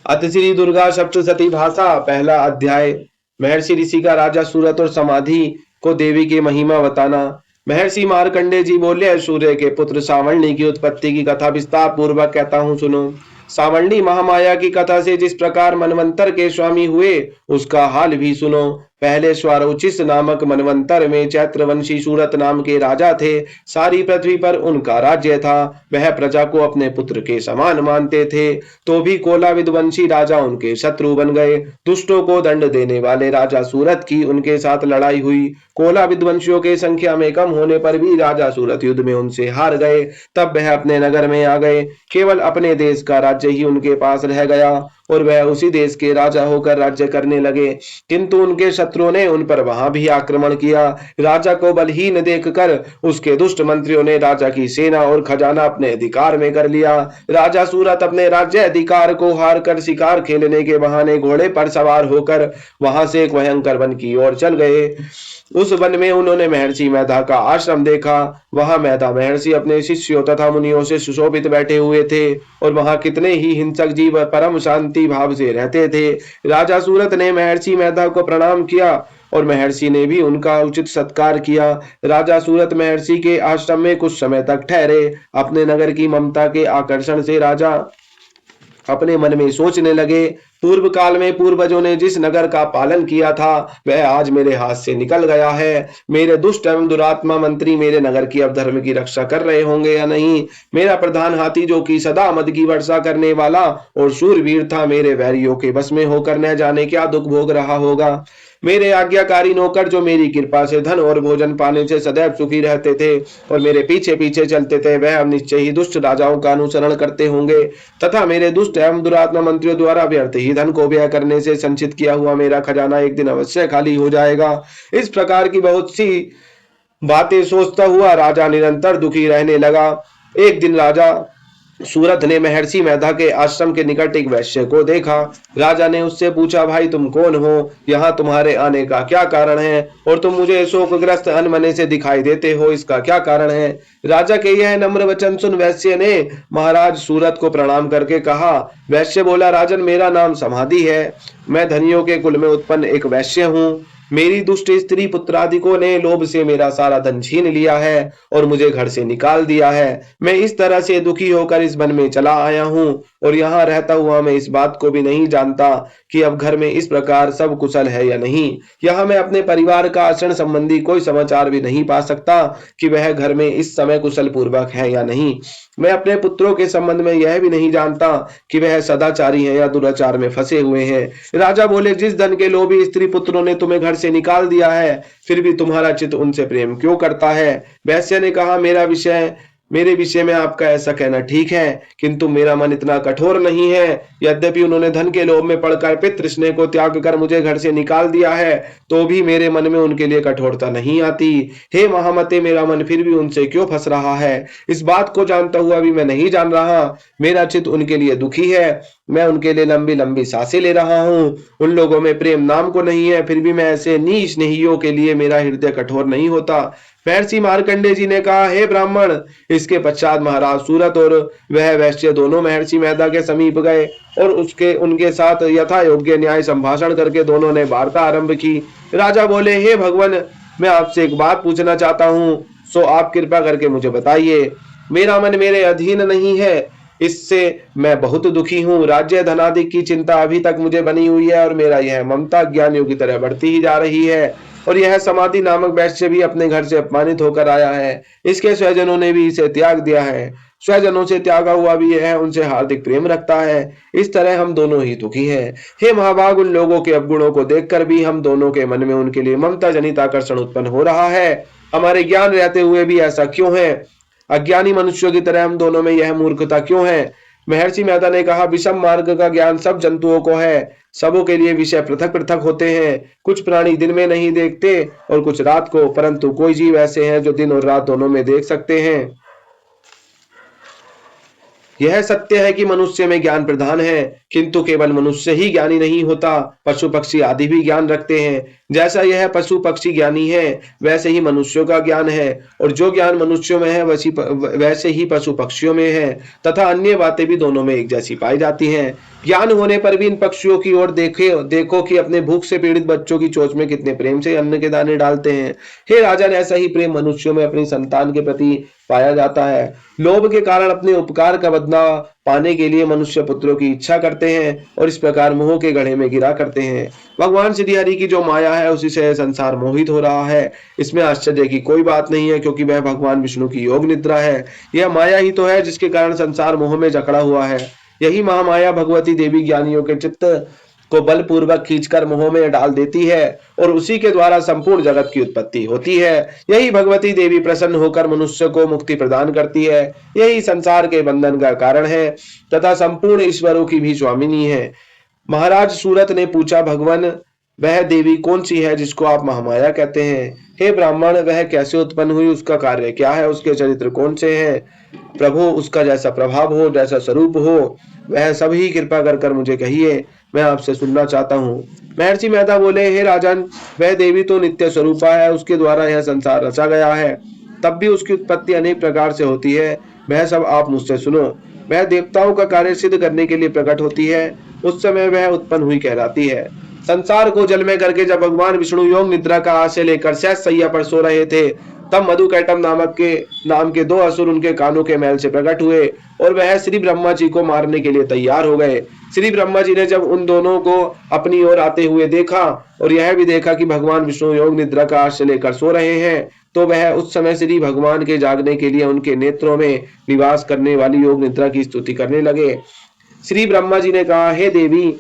अत श्री दुर्गा सप्तशती भाषा पहला अध्याय। महर्षि ऋषि का राजा सूरत और समाधि को देवी की महिमा बताना। महर्षि मार्कंडे जी बोले, सूर्य के पुत्र सावर्णी की उत्पत्ति की कथा विस्तार पूर्वक कहता हूँ, सुनो। सावर्णी महामाया की कथा से जिस प्रकार मनवंतर के स्वामी हुए उसका हाल भी सुनो। पहले स्वारोचिष नामक मनवंतर में चैत्रवंशी सूरत नाम के राजा थे। सारी पृथ्वी पर उनका राज्य था। वह प्रजा को अपने पुत्र के समान मानते थे, तो भी कोला विध्वंसी राजा उनके शत्रु बन गए। दुष्टों को दंड देने वाले राजा सूरत की उनके साथ लड़ाई हुई। कोला विध्वंसियों के संख्या में कम होने पर भी राजा सूरत युद्ध में उनसे हार गए। तब वह अपने नगर में आ गए। केवल अपने देश का राज्य ही उनके पास रह गया और वह उसी देश के राजा होकर राज्य करने लगे। किंतु उनके शत्रुओं ने उन पर वहां भी आक्रमण किया। राजा को बलहीन देखकर उसके दुष्ट मंत्रियों ने राजा की सेना और खजाना अपने अधिकार में कर लिया। राजा सूरत अपने राज्य अधिकार को हार कर शिकार खेलने के बहाने घोड़े पर सवार होकर वहां से एक भयंकर वन की ओर चल गए। उस वन में उन्होंने महर्षि मेधा का आश्रम देखा। वहां मेधा महर्षि अपने शिष्यों तथा मुनियों से सुशोभित बैठे हुए थे और वहां कितने ही हिंसक जीव परम शांति भाव से रहते थे। राजा सूरत ने महर्षि मेधा को प्रणाम किया और महर्षि ने भी उनका उचित सत्कार किया। राजा सूरत महर्षि के आश्रम में कुछ समय तक ठहरे। अपने नगर की ममता के आकर्षण से राजा अपने मन में सोचने लगे, पूर्व काल में पूर्वजों ने जिस नगर का पालन किया था वह आज मेरे हाथ से निकल गया है। मेरे दुष्ट एवं दुरात्मा मंत्री मेरे नगर की अधर्म की रक्षा कर रहे होंगे या नहीं। मेरा प्रधान हाथी जो कि सदा मद की वर्षा करने वाला और शूरवीर था, मेरे वैरियों के बस में होकर न जाने क्या दुख भोग रहा होगा। मेरे आज्ञाकारी नौकर जो मेरी कृपा से धन और भोजन पाने से सदैव सुखी रहते थे और मेरे पीछे पीछे चलते थे, वह अब निश्चय ही दुष्ट राजाओं का अनुसरण करते होंगे तथा मेरे दुष्ट एवं दुरात्मा मंत्रियों द्वारा व्यर्थ ही धन को व्यय करने से संचित किया हुआ मेरा खजाना एक दिन अवश्य खाली हो जाएगा। इस प्रकार की बहुत सी बातें सोचता हुआ राजा निरंतर दुखी रहने लगा। एक दिन राजा सूरत ने महर्षि मेधा के आश्रम के निकट एक वैश्य को देखा। राजा ने उससे पूछा, भाई तुम कौन हो? यहाँ तुम्हारे आने का क्या कारण है और तुम मुझे शोकग्रस्त अनमने से दिखाई देते हो, इसका क्या कारण है? राजा के यह नम्र वचन सुन वैश्य ने महाराज सूरत को प्रणाम करके कहा। वैश्य बोला, राजन मेरा नाम समाधि है। मैं धनियों के कुल में उत्पन्न एक वैश्य हूँ। मेरी दुष्ट स्त्री पुत्रादिकों ने लोभ से मेरा सारा धन छीन लिया है और मुझे घर से निकाल दिया है। मैं इस तरह से दुखी होकर इस वन में चला आया हूँ और यहाँ रहता हुआ मैं इस बात को भी नहीं जानता कि अब घर में इस प्रकार सब कुशल है या नहीं। यहाँ मैं अपने परिवार का आचरण संबंधी कोई समाचार भी नहीं पा सकता कि वह घर में इस समय कुशल पूर्वक है या नहीं। मैं अपने पुत्रों के संबंध में यह भी नहीं जानता कि वह सदाचारी हैं या दुराचार में फंसे हुए हैं। राजा बोले, जिस धन के लोभी स्त्री पुत्रों ने तुम्हें घर से निकाल दिया है, फिर भी तुम्हारा चित्त उनसे प्रेम क्यों करता है? वैश्य ने कहा, मेरे विषय में आपका ऐसा कहना ठीक है, किंतु मेरा मन इतना कठोर नहीं है। यद्यपि उन्होंने धन के लोभ में पड़कर पितृ स्नेह को त्याग कर मुझे घर से निकाल दिया है, तो भी मेरे मन में उनके लिए कठोरता नहीं आती। हे महामते, मेरा मन फिर भी उनसे क्यों फंस रहा है? इस बात को जानता हुआ भी मैं नहीं जान रहा। मेरा चित्त उनके लिए दुखी है। मैं उनके लिए लंबी लंबी सांसें ले रहा हूँ। उन लोगों में प्रेम नाम को नहीं है, फिर भी मैं ऐसे नीच स्नेहियों के लिए मेरा हृदय कठोर नहीं होता। महर्षि मार्कंडे जी ने कहा, हे ब्राह्मण। इसके पश्चात महाराज सूरत और वह वैश्य दोनों महर्षि मेधा के समीप गए और उनके साथ यथा योग्य न्याय संभाषण करके दोनों ने वार्ता आरंभ की। राजा बोले, हे भगवान, मैं आपसे एक बात पूछना चाहता हूँ, सो आप कृपा करके मुझे बताइए। मेरा मन मेरे अधीन नहीं है, इससे मैं बहुत दुखी हूँ। राज्य धनादि की चिंता अभी तक मुझे बनी हुई है और मेरा यह ममता ज्ञानियों की तरह बढ़ती ही जा रही है। और यह समाधि नामक वैश्य भी अपने घर से अपमानित होकर आया है। इसके स्वजनों ने भी इसे त्याग दिया है। स्वजनों से त्यागा हुआ भी यह उनसे हार्दिक प्रेम रखता है। इस तरह हम दोनों ही दुखी हैं। हे महाभाग, उन लोगों के अवगुणों को देखकर भी हम दोनों के मन में उनके लिए ममता जनित आकर्षण उत्पन्न हो रहा है। हमारे ज्ञान रहते हुए भी ऐसा क्यों है? अज्ञानी मनुष्यों की तरह हम दोनों में यह मूर्खता क्यों है? महर्षि मेधा ने कहा, विषम मार्ग का ज्ञान सब जंतुओं को है। सबों के लिए विषय पृथक पृथक होते हैं। कुछ प्राणी दिन में नहीं देखते और कुछ रात को, परंतु कोई जीव ऐसे हैं जो दिन और रात दोनों में देख सकते हैं। यह सत्य है कि मनुष्य में ज्ञान प्रधान है, किंतु केवल मनुष्य ही ज्ञानी नहीं होता, पशु पक्षी आदि भी ज्ञान रखते हैं। जैसा यह पशु पक्षी ज्ञानी है, वैसे ही मनुष्यों का ज्ञान है, और जो ज्ञान मनुष्यों में है वैसे ही पशु पक्षियों में है, तथा अन्य बातें भी दोनों में एक जैसी पाई जाती हैं। ज्ञान होने पर भी इन पक्षियों की ओर देखो कि अपने भूख से पीड़ित बच्चों की चोंच में कितने प्रेम से अन्न के दाने डालते हैं। हे राजन, ऐसा ही प्रेम मनुष्यों में अपनी संतान के प्रति पाया जाता है। लोभ के कारण अपने उपकार का बदला पाने के लिए मनुष्य पुत्रों की इच्छा करते हैं और इस प्रकार मोह के गड्ढे में गिरा करते हैं। भगवान श्री हरि की जो माया है उसी से संसार मोहित हो रहा है। इसमें आश्चर्य की कोई बात नहीं है, क्योंकि वह भगवान विष्णु की योग निद्रा है। यह माया ही तो है जिसके कारण संसार मोह में जकड़ा हुआ है। यही महामाया भगवती देवी ज्ञानियों के चित्त को बलपूर्वक खींचकर मोह में डाल देती है और उसी के द्वारा संपूर्ण जगत की उत्पत्ति होती है। यही भगवती देवी प्रसन्न होकर मनुष्य को मुक्ति प्रदान करती है। यही संसार के बंधन का कारण है तथा संपूर्ण ईश्वरों की भी स्वामिनी है। महाराज सूरत ने पूछा, भगवान वह देवी कौन सी है जिसको आप महामाया कहते हैं? हे ब्राह्मण, वह कैसे उत्पन्न हुई, उसका कार्य क्या है, उसके चरित्र कौन से हैं? प्रभु, उसका जैसा प्रभाव हो, जैसा स्वरूप हो, वह सब ही कृपा कर कर मुझे कहिए, मैं आपसे सुनना चाहता हूँ। महर्षि मेहता बोले, हे राजन, वह देवी तो नित्य स्वरूपा है, उसके द्वारा यह संसार रचा गया है। तब भी उसकी उत्पत्ति अनेक प्रकार से होती है। वह सब आप मुझसे सुनो। वह देवताओं का कार्य सिद्ध करने के लिए प्रकट होती है। उस समय वह उत्पन्न हुई कहलाती है। संसार को जल में करके जब भगवान विष्णु योग निद्रा का आश्रय लेकर सहज सैया पर सो रहे थे, तब मधुकैटभ नाम के दो असुर उनके कानों के मैल से प्रकट हुए और वह श्री ब्रह्मा जी को मारने के लिए तैयार हो गए। श्री ब्रह्मा जी ने जब उन दोनों को अपनी ओर आते हुए देखा और यह भी देखा कि भगवान विष्णु योग निद्रा का आश्रय लेकर सो रहे हैं, तो वह उस समय श्री भगवान के जागने के लिए उनके नेत्रों में निवास करने वाली योग निद्रा की स्तुति करने लगे। श्री ब्रह्मा जी ने कहा, हे देवी,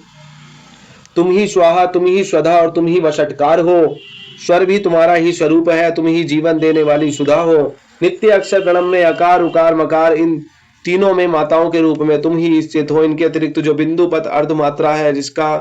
तुम ही स्वाहा, तुम ही स्वधा और तुम ही वशटकार हो। स्वर भी तुम्हारा ही स्वरूप है। तुम ही जीवन देने वाली सुधा हो। नित्य अक्षर गणम में अकार उकार मकार, इन तीनों में माताओं के रूप में तुम ही स्थित हो। इनके अतिरिक्त जो बिंदु पद अर्ध मात्रा है, जिसका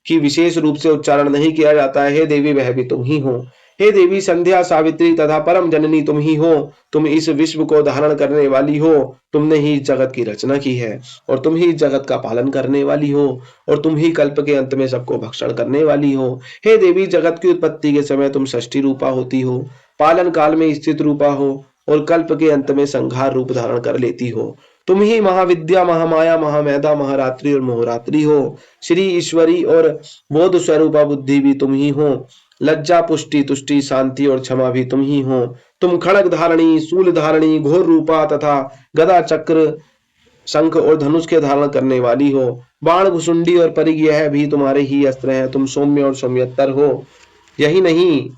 की विशेष रूप से उच्चारण नहीं किया जाता है, हे देवी, वह भी तुम ही हो। हे देवी, संध्या, सावित्री तथा परम जननी तुम ही हो। तुम इस विश्व को धारण करने वाली हो। तुमने ही जगत की रचना की है और तुम ही जगत का पालन करने वाली हो और तुम ही कल्प के अंत में सबको भक्षण करने वाली हो। हे देवी, जगत की उत्पत्ति के समय तुम षष्ठी रूपा होती हो, पालन काल में स्थित रूपा हो और कल्प के अंत में संहार रूप धारण कर लेती हो। तुम ही महाविद्या, महामाया, महामेधा, महारात्रि और मोहरात्रि हो। श्री ईश्वरी और बोध स्वरूपा बुद्धि भी तुम ही हो। लज्जा, पुष्टि, तुष्टि, शांति और क्षमा भी तुम ही हो। तुम खड़ग धारणी, शूल धारणी, घोर रूपा तथा गदा, चक्र, शंख और धनुष के धारण करने वाली हो। बाण, भुसुंडी और परिघ, यह भी तुम्हारे ही अस्त्र हैं। तुम सौम्य और सौम्यतर हो। यही नहीं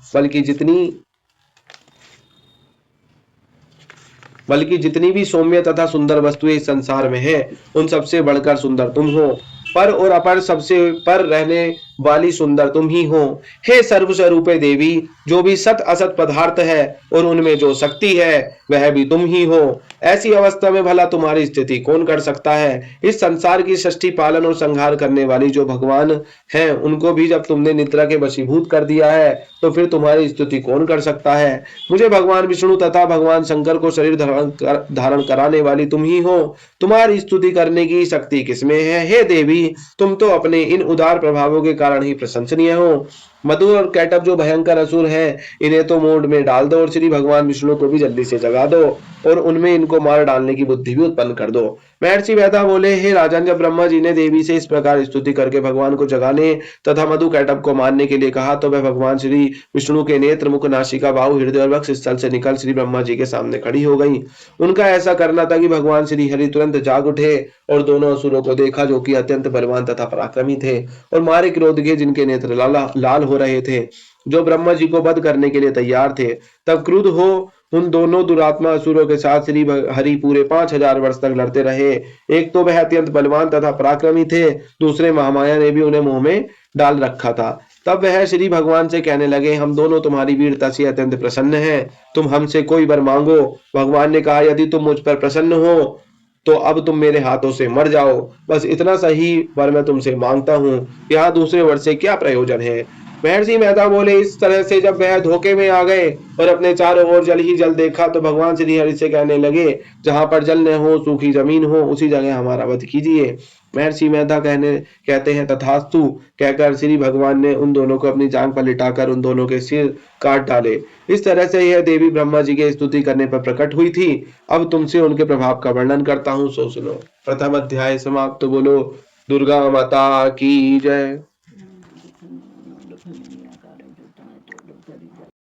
बल्कि जितनी भी सौम्य तथा सुंदर वस्तुएं इस संसार में है, उन सबसे बढ़कर सुंदर तुम हो। पर और अपर सबसे पर रहने वाली सुंदर तुम ही हो। हे सर्वस्वरूपे देवी, जो भी सत असत पदार्थ है और उनमें जो शक्ति है, वह भी तुम ही हो। ऐसी अवस्था में भला तुम्हारी स्थिति कौन कर सकता है? इस संसार की सृष्टि, पालन और संहार करने वाली जो भगवान हैं, उनको भी जब तुमने निद्रा के वशीभूत कर दिया है, तो फिर तुम्हारी स्तुति कौन कर सकता है? मुझे भगवान विष्णु तथा भगवान शंकर को शरीर धारण कराने वाली तुम ही हो। तुम्हारी स्तुति करने की शक्ति किसमें है? हे देवी, तुम तो अपने इन उदार प्रभावों के कारण ही प्रशंसनीय हो। मधु और कैटभ जो भयंकर असुर हैं, इन्हें तो मोड में डाल दो और श्री भगवान विष्णु को भी जल्दी से जगा दो और उनमें इनको मार डालने की बुद्धि भी उत्पन्न कर दो। महर्षि मेहता बोले, हे राजन, जब ब्रह्मा जी ने देवी से इस प्रकार स्तुति करके भगवान को जगाने तथा मधु कैटभ को मारने के लिए कहा, तो वह भगवान श्री विष्णु के नेत्र, मुख, नासिका, बाहु, हृदय और वक्ष स्थल से निकल श्री ब्रह्मा जी के सामने खड़ी हो गई। उनका ऐसा करना था कि भगवान श्री हरि तुरंत जाग उठे और दोनों असुरों को देखा, जो कि अत्यंत बलवान तथा पराक्रमी थे और मारे क्रोध के, जिनके नेत्र लाल हो रहे थे, जो ब्रह्मा जी को वध करने के लिए तैयार थे। तब क्रुद्ध हो उन दोनों दुरात्मा असुरों के साथ श्री हरि पूरे 5000 वर्ष तक लड़ते रहे। एक तो वह अत्यंत बलवान तथा पराक्रमी थे, दूसरे महामाया ने भी उन्हें मुंह में डाल रखा था। तब वह श्री भगवान से कहने लगे, हम दोनों तुम्हारी वीरता से अत्यंत प्रसन्न हैं, तुम हमसे कोई वर मांगो। भगवान ने कहा, यदि तुम मुझ पर प्रसन्न हो तो अब तुम मेरे हाथों से मर जाओ। बस इतना सही वर मैं तुमसे मांगता हूँ, यहाँ दूसरे वर से क्या प्रयोजन है? महर्षि मेहता बोले, इस तरह से जब वह धोखे में आ गए और अपने चारों ओर जल ही जल देखा, तो भगवान श्री हरि से कहने लगे, जहां पर जल न हो, सूखी जमीन हो, उसी जगह हमारा वध कीजिए। महर्षि मेहता कहते हैं, तथास्तु कहकर श्री भगवान ने उन दोनों को अपनी जांग पर लिटाकर उन दोनों के सिर काट डाले। इस तरह से यह देवी ब्रह्मा जी के स्तुति करने पर प्रकट हुई थी। अब तुमसे उनके प्रभाव का वर्णन करता हूँ, सो सुनो। प्रथम अध्याय समाप्त। बोलो दुर्गा माता की जय।